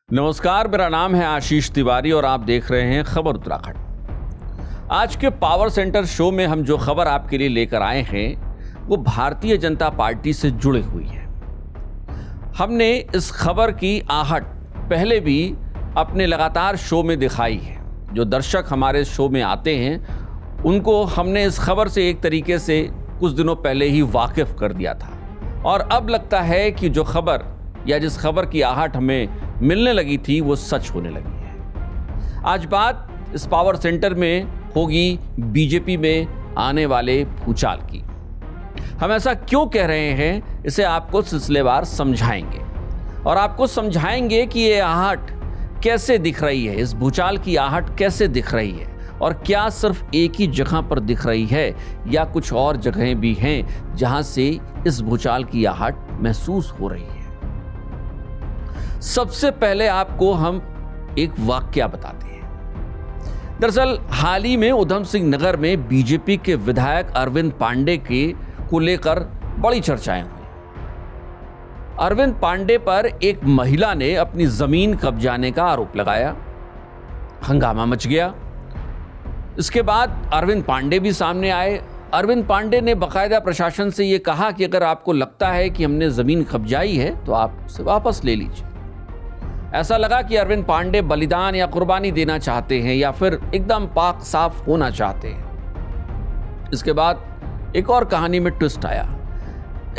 नमस्कार, मेरा नाम है आशीष तिवारी और आप देख रहे हैं खबर उत्तराखंड। आज के पावर सेंटर शो में हम जो खबर आपके लिए लेकर आए हैं वो भारतीय जनता पार्टी से जुड़ी हुई है। हमने इस खबर की आहट पहले भी अपने लगातार शो में दिखाई है। जो दर्शक हमारे शो में आते हैं उनको हमने इस खबर से एक तरीके से कुछ दिनों पहले ही वाकिफ कर दिया था और अब लगता है कि जो खबर या जिस खबर की आहट हमें मिलने लगी थी वो सच होने लगी है। आज बात इस पावर सेंटर में होगी बीजेपी में आने वाले भूचाल की। हम ऐसा क्यों कह रहे हैं इसे आपको सिलसिलेवार समझाएंगे और आपको समझाएंगे कि ये आहट कैसे दिख रही है, इस भूचाल की आहट कैसे दिख रही है और क्या सिर्फ एक ही जगह पर दिख रही है या कुछ और जगहें भी हैं जहां से इस भूचाल की आहट महसूस हो रही है। सबसे पहले आपको हम एक वाकया बताते हैं। दरअसल हाल ही में उधम सिंह नगर में बीजेपी के विधायक अरविंद पांडे को लेकर बड़ी चर्चाएं हुई। अरविंद पांडे पर एक महिला ने अपनी जमीन कब्जाने का आरोप लगाया, हंगामा मच गया। इसके बाद अरविंद पांडे भी सामने आए। अरविंद पांडे ने बाकायदा प्रशासन से यह कहा कि अगर आपको लगता है कि हमने जमीन कब्जाई है तो आप उसे वापस ले लीजिए। ऐसा लगा कि अरविंद पांडे बलिदान या कुर्बानी देना चाहते हैं या फिर एकदम पाक साफ होना चाहते हैं। इसके बाद एक और कहानी में ट्विस्ट आया।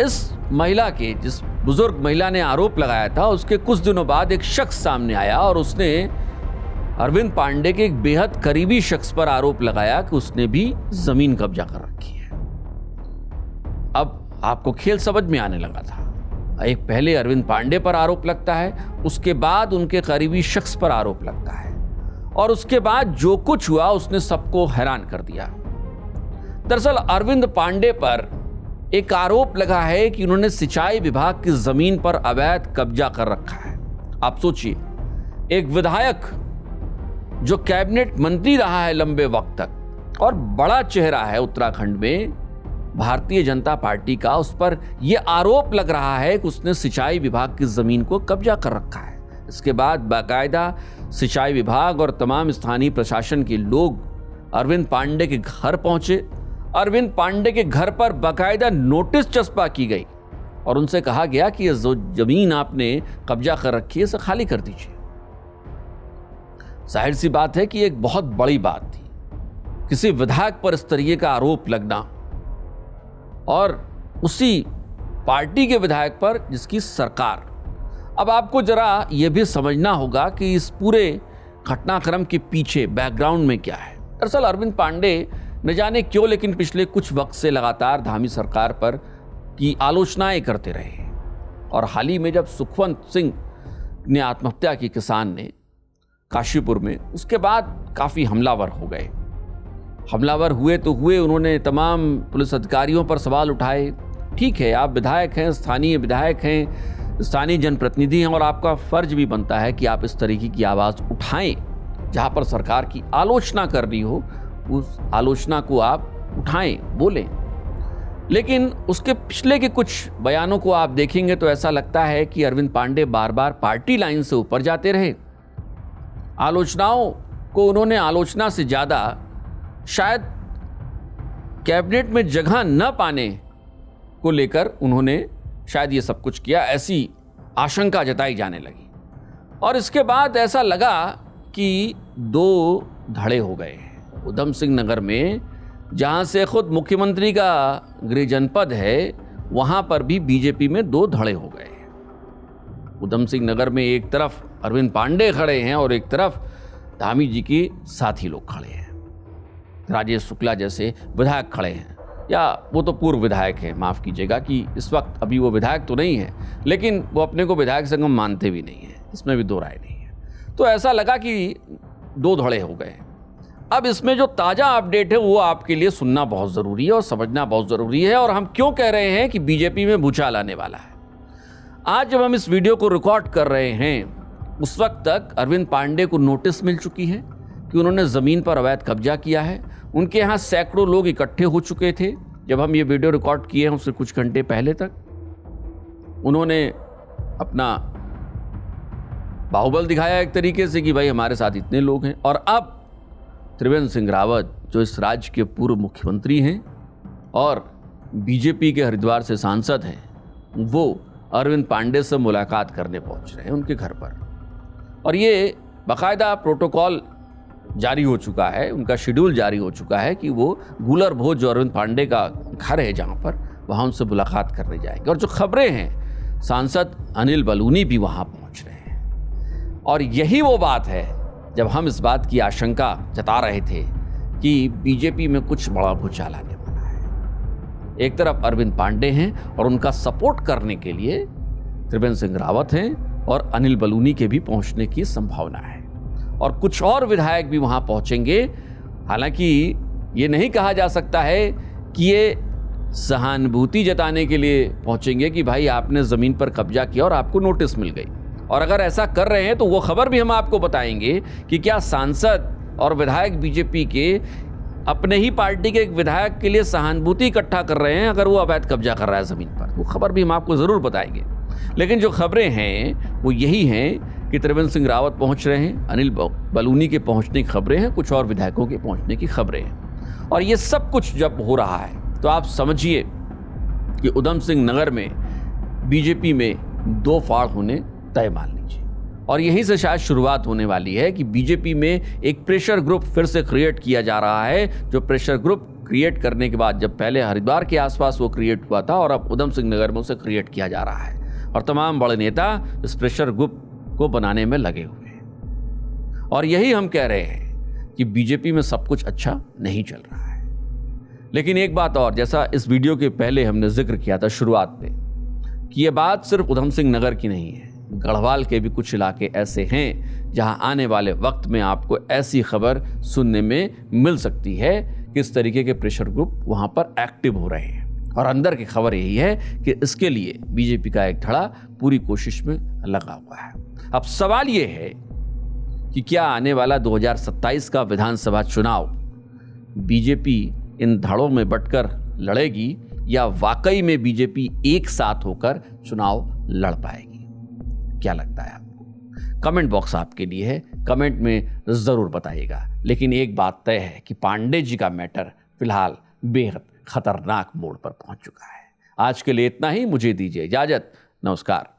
इस महिला के, जिस बुजुर्ग महिला ने आरोप लगाया था, उसके कुछ दिनों बाद एक शख्स सामने आया और उसने अरविंद पांडे के एक बेहद करीबी शख्स पर आरोप लगाया कि उसने भी जमीन कब्जा कर रखी है। अब आपको खेल समझ में आने लगा था। एक पहले अरविंद पांडे पर आरोप लगता है, उसके बाद उनके करीबी शख्स पर आरोप लगता है और उसके बाद जो कुछ हुआ उसने सबको हैरान कर दिया। दरअसल अरविंद पांडे पर एक आरोप लगा है कि उन्होंने सिंचाई विभाग की जमीन पर अवैध कब्जा कर रखा है। आप सोचिए, एक विधायक जो कैबिनेट मंत्री रहा है लंबे वक्त तक और बड़ा चेहरा है उत्तराखंड में भारतीय जनता पार्टी का, उस पर यह आरोप लग रहा है कि उसने सिंचाई विभाग की जमीन को कब्जा कर रखा है। इसके बाद बाकायदा सिंचाई विभाग और तमाम स्थानीय प्रशासन के लोग अरविंद पांडे के घर पहुंचे। अरविंद पांडे के घर पर बाकायदा नोटिस चस्पा की गई और उनसे कहा गया कि जो जमीन आपने कब्जा कर रखी है इसे खाली कर दीजिए। जाहिर सी बात है कि एक बहुत बड़ी बात थी, किसी विधायक पर इस तरीके का आरोप लगना और उसी पार्टी के विधायक पर जिसकी सरकार। अब आपको जरा यह भी समझना होगा कि इस पूरे घटनाक्रम के पीछे बैकग्राउंड में क्या है। दरअसल अरविंद पांडे न जाने क्यों लेकिन पिछले कुछ वक्त से लगातार धामी सरकार पर की आलोचनाएं करते रहे और हाल ही में जब सुखवंत सिंह ने आत्महत्या की किसान ने काशीपुर में, उसके बाद काफ़ी हमलावर हो गए। हमलावर हुए तो हुए, उन्होंने तमाम पुलिस अधिकारियों पर सवाल उठाए। ठीक है, आप विधायक हैं, स्थानीय विधायक हैं, स्थानीय जनप्रतिनिधि हैं और आपका फर्ज भी बनता है कि आप इस तरीके की आवाज़ उठाएं। जहां पर सरकार की आलोचना कर रही हो उस आलोचना को आप उठाएं, बोलें। लेकिन उसके पिछले के कुछ बयानों को आप देखेंगे तो ऐसा लगता है कि अरविंद पांडे बार बार पार्टी लाइन से ऊपर जाते रहे। आलोचनाओं को उन्होंने आलोचना से ज़्यादा शायद कैबिनेट में जगह न पाने को लेकर उन्होंने शायद ये सब कुछ किया, ऐसी आशंका जताई जाने लगी। और इसके बाद ऐसा लगा कि दो धड़े हो गए हैं। उधम सिंह नगर में, जहां से खुद मुख्यमंत्री का गृह जनपद है, वहां पर भी बीजेपी में दो धड़े हो गए हैं। उधम सिंह नगर में एक तरफ अरविंद पांडे खड़े हैं और एक तरफ धामी जी के साथी लोग खड़े हैं। राजेश शुक्ला जैसे विधायक खड़े हैं, या वो तो पूर्व विधायक हैं, माफ़ कीजिएगा कि इस वक्त अभी वो विधायक तो नहीं है, लेकिन वो अपने को विधायक संगम मानते भी नहीं हैं, इसमें भी दो राय नहीं है। तो ऐसा लगा कि दो धड़े हो गए। अब इसमें जो ताज़ा अपडेट है वो आपके लिए सुनना बहुत ज़रूरी है और समझना बहुत ज़रूरी है। और हम क्यों कह रहे हैं कि बीजेपी में भूचाल आने वाला है। आज जब हम इस वीडियो को रिकॉर्ड कर रहे हैं उस वक्त तक अरविंद पांडे को नोटिस मिल चुकी है कि उन्होंने ज़मीन पर अवैध कब्जा किया है। उनके यहाँ सैकड़ों लोग इकट्ठे हो चुके थे जब हम ये वीडियो रिकॉर्ड किए हैं, उससे कुछ घंटे पहले तक। उन्होंने अपना बाहुबल दिखाया एक तरीके से कि भाई हमारे साथ इतने लोग हैं। और अब त्रिवेंद्र सिंह रावत जो इस राज्य के पूर्व मुख्यमंत्री हैं और बीजेपी के हरिद्वार से सांसद हैं, वो अरविंद पांडे से मुलाकात करने पहुंच रहे हैं उनके घर पर। और ये बाकायदा प्रोटोकॉल जारी हो चुका है, उनका शेड्यूल जारी हो चुका है कि वो गूलर भोज जो अरविंद पांडे का घर है जहाँ पर, वहाँ उनसे मुलाकात करने जाएंगे। और जो खबरें हैं, सांसद अनिल बलूनी भी वहाँ पहुँच रहे हैं। और यही वो बात है जब हम इस बात की आशंका जता रहे थे कि बीजेपी में कुछ बड़ा भूचाल आने वाला है। एक तरफ अरविंद पांडे हैं और उनका सपोर्ट करने के लिए त्रिवेंद्र सिंह रावत हैं और अनिल बलूनी के भी पहुंचने की संभावना है। और कुछ और विधायक भी वहां पहुंचेंगे। हालांकि ये नहीं कहा जा सकता है कि ये सहानुभूति जताने के लिए पहुंचेंगे कि भाई आपने ज़मीन पर कब्जा किया और आपको नोटिस मिल गई। और अगर ऐसा कर रहे हैं तो वो खबर भी हम आपको बताएंगे कि क्या सांसद और विधायक बीजेपी के अपने ही पार्टी के एक विधायक के लिए सहानुभूति इकट्ठा कर रहे हैं अगर वो अवैध कब्जा कर रहा है ज़मीन पर। वो खबर भी हम आपको ज़रूर बताएंगे। लेकिन जो खबरें हैं वो यही हैं कि त्रिवेंद्र सिंह रावत पहुंच रहे हैं, अनिल बलूनी के पहुंचने की खबरें हैं, कुछ और विधायकों के पहुंचने की खबरें हैं। और ये सब कुछ जब हो रहा है तो आप समझिए कि उधम सिंह नगर में बीजेपी में दो फाड़ होने तय मान लीजिए। और यहीं से शायद शुरुआत होने वाली है कि बीजेपी में एक प्रेशर ग्रुप फिर से क्रिएट किया जा रहा है। जो प्रेशर ग्रुप क्रिएट करने के बाद, जब पहले हरिद्वार के आसपास वो क्रिएट हुआ था और अब उधम सिंह नगर में उसे क्रिएट किया जा रहा है। और तमाम बड़े नेता इस प्रेशर ग्रुप को बनाने में लगे हुए हैं। और यही हम कह रहे हैं कि बीजेपी में सब कुछ अच्छा नहीं चल रहा है। लेकिन एक बात और, जैसा इस वीडियो के पहले हमने जिक्र किया था शुरुआत में, कि ये बात सिर्फ उधम सिंह नगर की नहीं है। गढ़वाल के भी कुछ इलाके ऐसे हैं जहां आने वाले वक्त में आपको ऐसी खबर सुनने में मिल सकती है कि इस तरीके के प्रेशर ग्रुप वहां पर एक्टिव हो रहे हैं। और अंदर की खबर यही है कि इसके लिए बीजेपी का एक धड़ा पूरी कोशिश में लगा हुआ है। अब सवाल ये है कि क्या आने वाला 2027 का विधानसभा चुनाव बीजेपी इन धड़ों में बंटकर लड़ेगी या वाकई में बीजेपी एक साथ होकर चुनाव लड़ पाएगी? क्या लगता है आपको? कमेंट बॉक्स आपके लिए है, कमेंट में जरूर बताइएगा। लेकिन एक बात तय है कि पांडे जी का मैटर फिलहाल बेहद खतरनाक मोड़ पर पहुंच चुका है। आज के लिए इतना ही, मुझे दीजिए इजाजत। नमस्कार।